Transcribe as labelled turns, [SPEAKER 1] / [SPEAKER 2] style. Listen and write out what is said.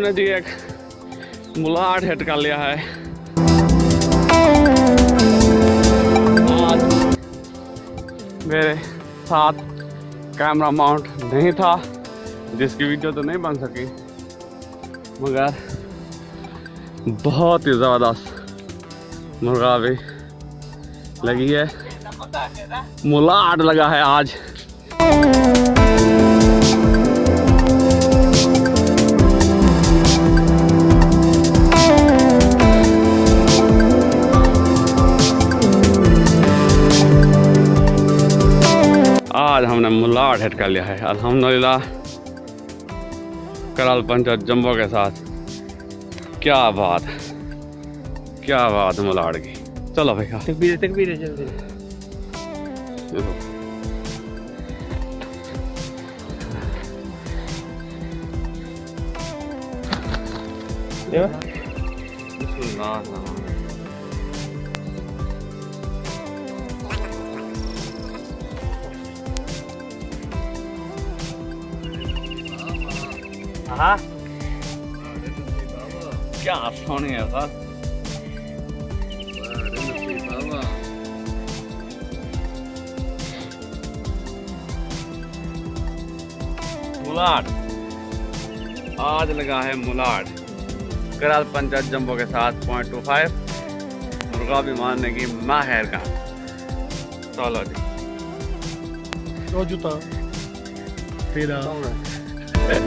[SPEAKER 1] हमने जी एक मुलाट हिट कर लिया है। आज मेरे साथ कैमरा माउंट नहीं था, जिसकी वीडियो तो नहीं बन सकी, मगर बहुत ही ज़बरदस्त मुर्गा भी लगी है। मुलाट लगा है आज। आज हमने मुलाट हिट कर लिया है अल्हम्दुलिल्लाह, कराल पंचायत जंबो के साथ। क्या बात मुलाट की। चलो भैया
[SPEAKER 2] तकबीर जल्दी।
[SPEAKER 1] हाँ क्या सोनी है सर। मुलाट आज लगा है मुलाट कराल पंचायत जंबो के साथ 0.25 मुर्गा भी मारने की माहिर का। चलो जी
[SPEAKER 2] तो जूता तेरा
[SPEAKER 1] उधर है।